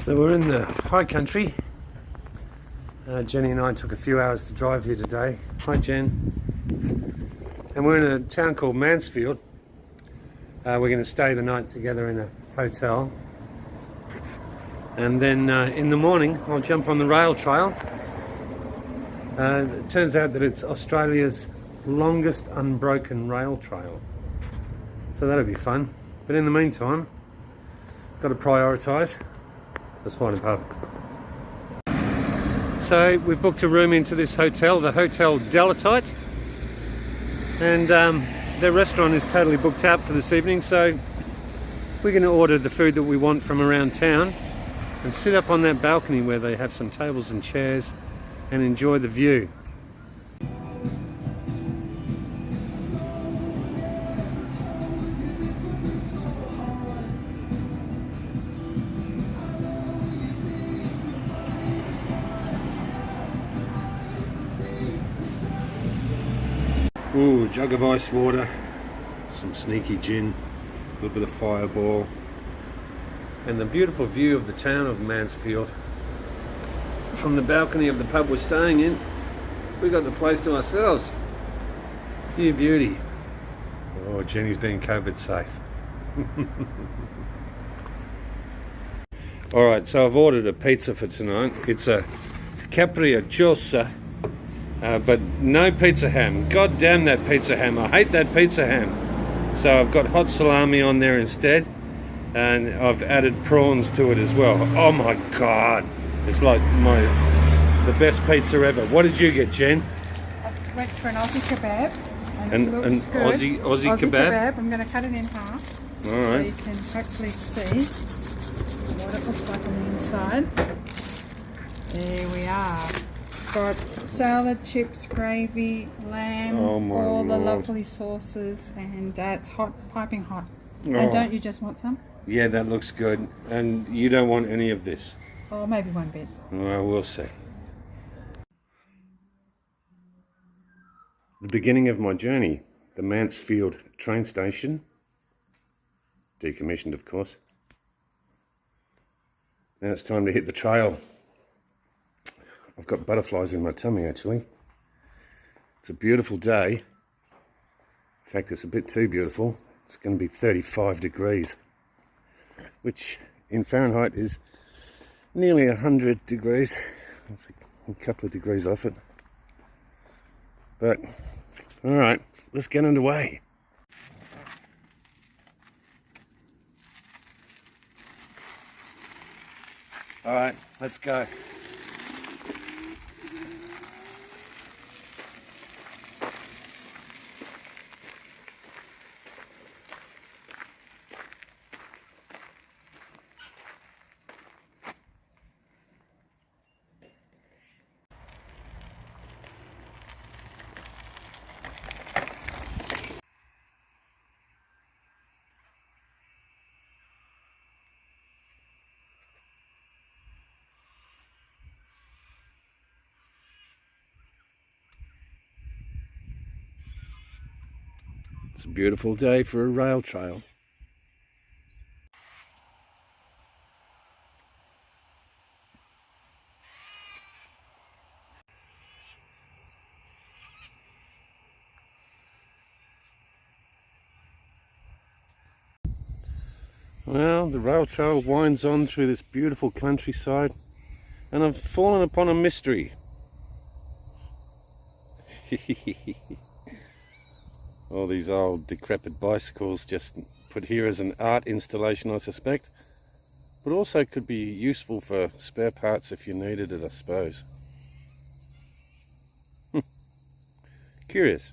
So we're in the high country. Jenny and I took a few hours to drive here today. Hi Jen. And we're in a town called Mansfield. We're going to stay the night together in a hotel. And then in the morning I'll jump on the rail trail. It turns out that it's Australia's longest unbroken rail trail. So that'll be fun. But in the meantime, got to prioritise. Let's find a pub. So we've booked a room into this hotel, the Hotel Delatite, and their restaurant is totally booked out for this evening, so we're going to order the food that we want from around town and sit up on that balcony where they have some tables and chairs and enjoy the view. Ooh, jug of ice water, some sneaky gin, a little bit of fireball, and the beautiful view of the town of Mansfield. From the balcony of the pub we're staying in, we got the place to ourselves. You beauty. Oh, Jenny's being COVID safe. Alright, so I've ordered a pizza for tonight. It's a capricciosa. But no pizza ham. God damn that pizza ham. I hate that pizza ham. So I've got hot salami on there instead. And I've added prawns to it as well. Oh my God. It's like the best pizza ever. What did you get, Jen? I went for an Aussie kebab. An Aussie kebab? I'm going to cut it in half. Alright. So you can hopefully see what it looks like on the inside. There we are. Got salad, chips, gravy, lamb, all the lovely sauces, and it's hot, piping hot. Oh. And don't you just want some? Yeah, that looks good. And you don't want any of this? Oh, maybe one bit. Well, we'll see. The beginning of my journey, the Mansfield train station. Decommissioned, of course. Now it's time to hit the trail. I've got butterflies in my tummy, actually. It's a beautiful day. In fact, it's a bit too beautiful. It's going to be 35 degrees, which in Fahrenheit is nearly 100 degrees. That's a couple of degrees off it. But, all right, let's get underway. All right, let's go. It's a beautiful day for a rail trail. Well, the rail trail winds on through this beautiful countryside, and I've fallen upon a mystery. All these old decrepit bicycles just put here as an art installation, I suspect, but also could be useful for spare parts if you needed it, I suppose. Curious.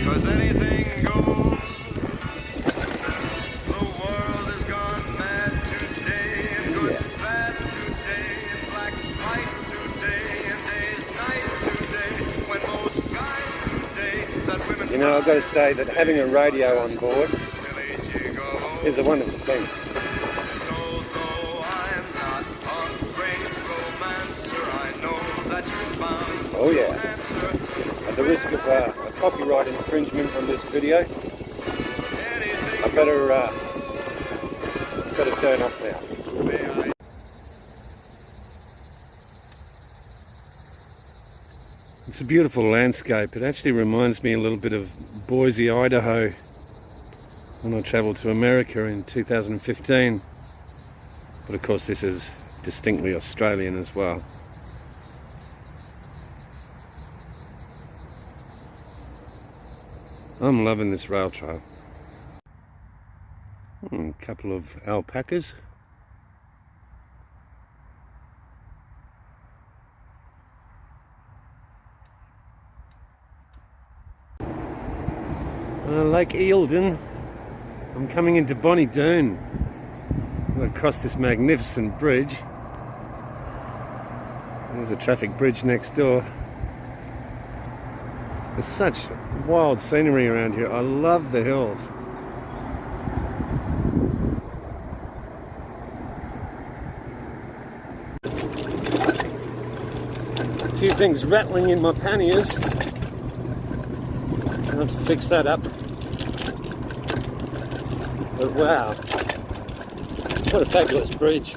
Cause anything goes. The world has gone mad today, and good bad today, and black white today, and day's night today, when most guys today that women. You know, I've got to say that having a radio on board is a wonderful thing. Oh yeah. At the risk of a copyright infringement on this video, I better turn off now. It's a beautiful landscape. It actually reminds me a little bit of Boise, Idaho, when I travelled to America in 2015. But of course this is distinctly Australian as well. I'm loving this rail trail. A couple of alpacas. Lake Eildon. I'm coming into Bonny Dune. I'm going to cross this magnificent bridge. There's a traffic bridge next door. There's such wild scenery around here. I love the hills. A few things rattling in my panniers. I have to fix that up. But wow, what a fabulous bridge.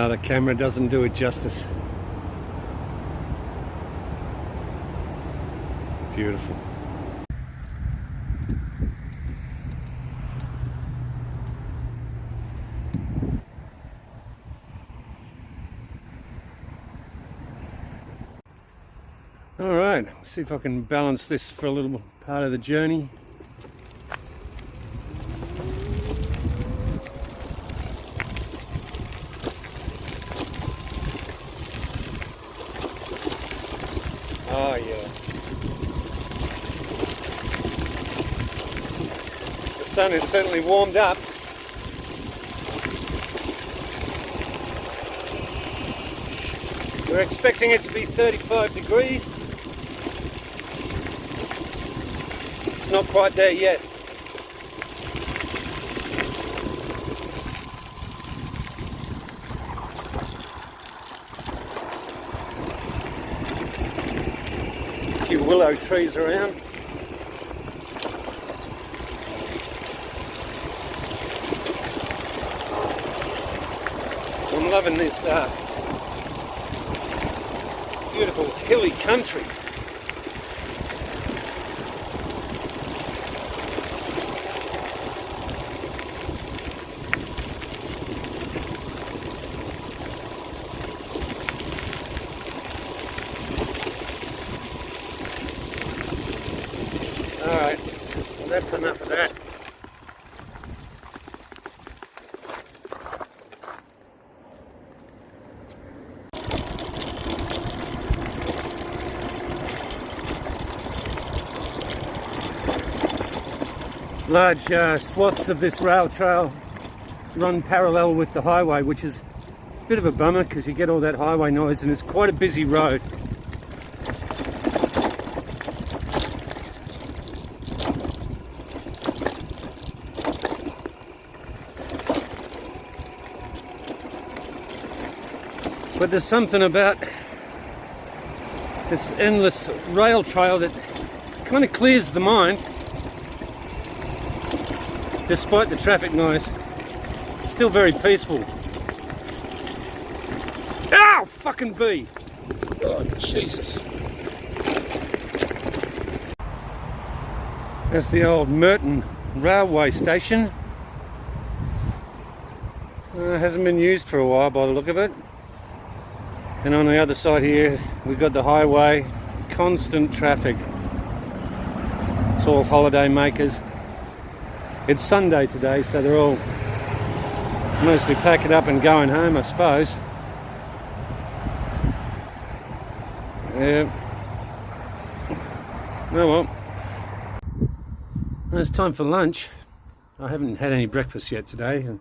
The camera doesn't do it justice. Beautiful. All right, see if I can balance this for a little part of the journey. Oh yeah. The sun has certainly warmed up. We're expecting it to be 35 degrees. It's not quite there yet. Few willow trees around. I'm loving this beautiful hilly country. Alright, well that's enough of that. Large swaths of this rail trail run parallel with the highway, which is a bit of a bummer because you get all that highway noise and it's quite a busy road. But there's something about this endless rail trail that kind of clears the mind, despite the traffic noise. It's still very peaceful. Ow! Fucking bee! Oh, Jesus. That's the old Merton railway station. Hasn't been used for a while by the look of it. And on the other side here, we've got the highway, constant traffic. It's all holiday makers. It's Sunday today, so they're all mostly packing up and going home, I suppose. Yeah. Oh well. It's time for lunch. I haven't had any breakfast yet today, and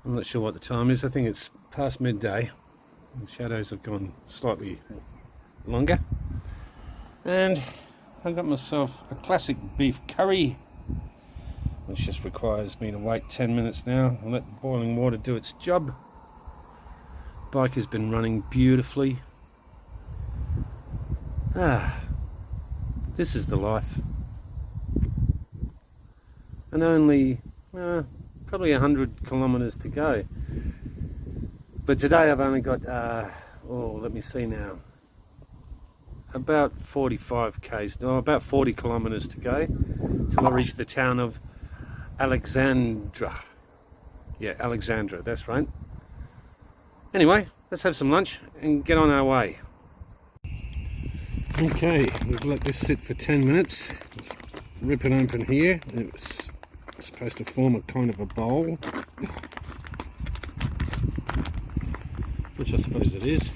I'm not sure what the time is. I think it's past midday. The shadows have gone slightly longer, and I got myself a classic beef curry, which just requires me to wait 10 minutes now and let the boiling water do its job. Bike has been running beautifully. This is the life. And only probably 100 kilometers to go. But today I've only got, let me see now, about 45 k's, about 40 kilometres to go till I reach the town of Alexandria. Yeah, Alexandria, that's right. Anyway, let's have some lunch and get on our way. Okay, we've let this sit for 10 minutes. Let's rip it open here. It's supposed to form a kind of a bowl, which I suppose it is.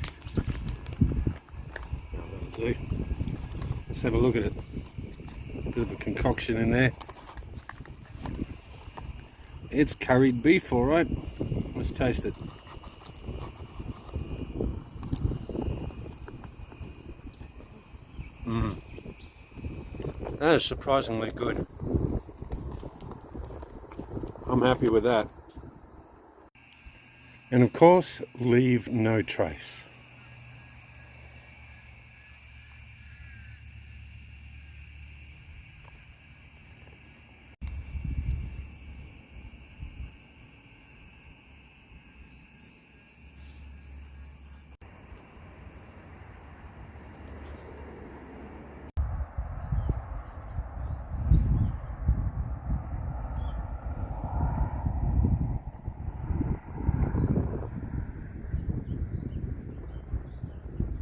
Oh, that'll do. Let's have a look at it. A bit of a concoction in there. It's curried beef, all right. Let's taste it. That is surprisingly good. I'm happy with that. And of course, leave no trace.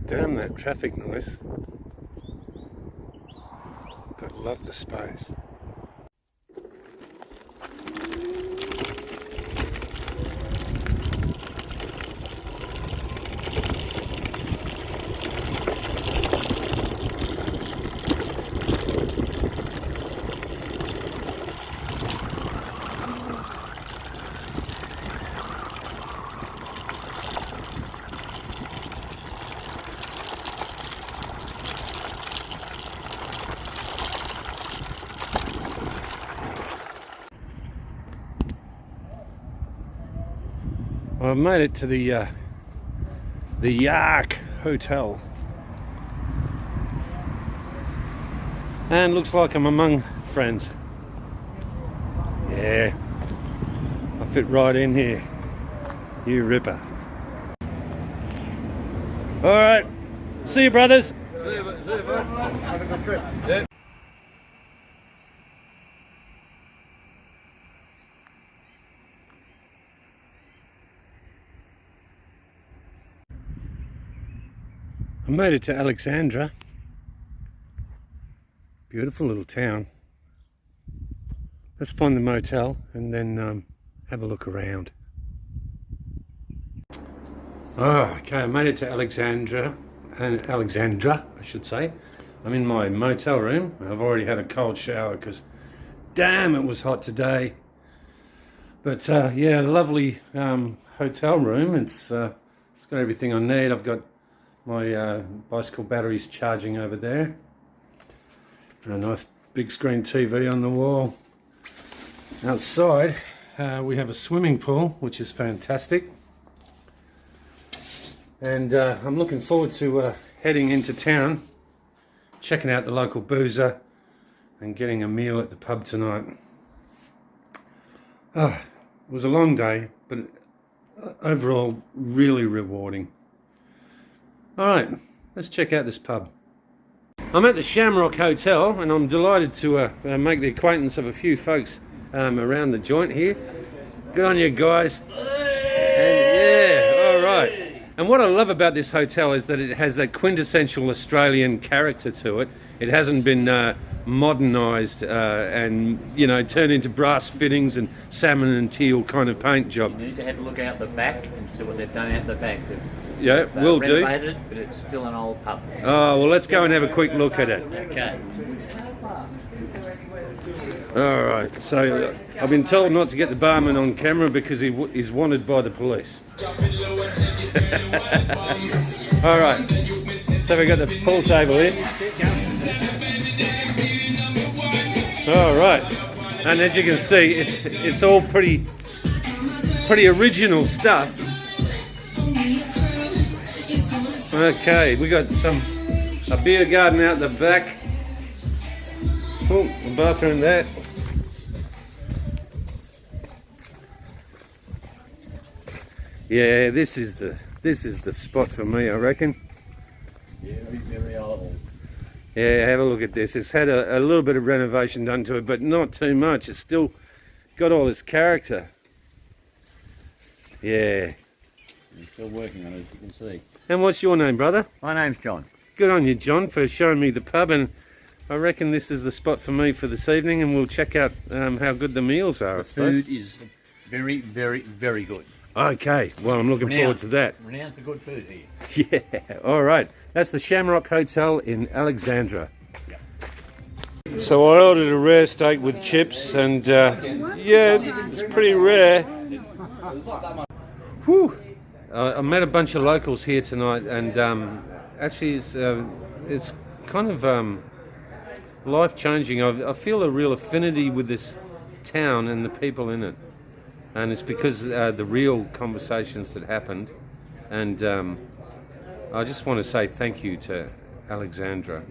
Damn that traffic noise, but love the space. I've made it to the Yaar Hotel, and looks like I'm among friends. Yeah, I fit right in here. You ripper. All right, see you, brothers. See you, bud. Have a good trip. Yeah. I made it to Alexandria. Beautiful little town. Let's find the motel and then have a look around. Oh, okay, I made it to Alexandria, I should say. I'm in my motel room. I've already had a cold shower because damn, it was hot today. But yeah, lovely hotel room. It's got everything I need. I've got my bicycle batteries charging over there. A nice big screen TV on the wall. Outside, we have a swimming pool, which is fantastic. And I'm looking forward to heading into town, checking out the local boozer, and getting a meal at the pub tonight. It was a long day, but overall really rewarding. Alright, let's check out this pub. I'm at the Shamrock Hotel and I'm delighted to make the acquaintance of a few folks around the joint here. Good on you guys. And yeah, alright. And what I love about this hotel is that it has that quintessential Australian character to it. It hasn't been modernised and, you know, turned into brass fittings and salmon and teal kind of paint job. You need to have a look out the back and see what they've done out the back. Yeah, will do. Renovated, but it's still an old pub. Oh, well, let's go and have a quick look at it. Okay. All right, so I've been told not to get the barman on camera because he's wanted by the police. All right, so we've got the pool table here. All right, and as you can see, it's all pretty original stuff. Okay, we got a beer garden out the back. Oh, the bathroom there. Yeah, this is the spot for me, I reckon. Very, very old. Yeah, have a look at this. It's had a little bit of renovation done to it, but not too much. It's still got all its character. Yeah. I'm still working on it, as you can see. And what's your name, brother? My name's John. Good on you, John, for showing me the pub, and I reckon this is the spot for me for this evening, and we'll check out how good the meals are, I suppose. Food is very, very, very good. Okay, well, I'm looking forward to that. Renowned for good food here. Yeah, all right. That's the Shamrock Hotel in Alexandria. So I ordered a rare steak with chips, and yeah, it's pretty rare. Whew. I met a bunch of locals here tonight, and actually it's kind of life-changing. I feel a real affinity with this town and the people in it. And it's because the real conversations that happened. And I just want to say thank you to Alexandria.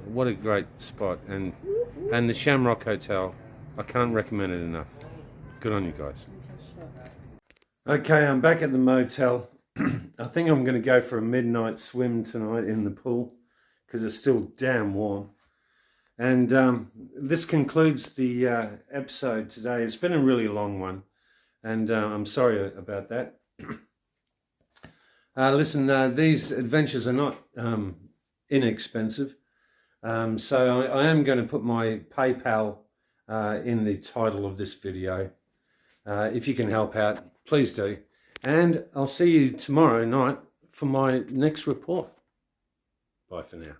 What a great spot. And the Shamrock Hotel, I can't recommend it enough. Good on you guys. Okay, I'm back at the motel. I think I'm going to go for a midnight swim tonight in the pool because it's still damn warm. And this concludes the episode today. It's been a really long one, and I'm sorry about that. Listen, these adventures are not inexpensive, so I am going to put my PayPal in the title of this video. If you can help out, please do. And I'll see you tomorrow night for my next report. Bye for now.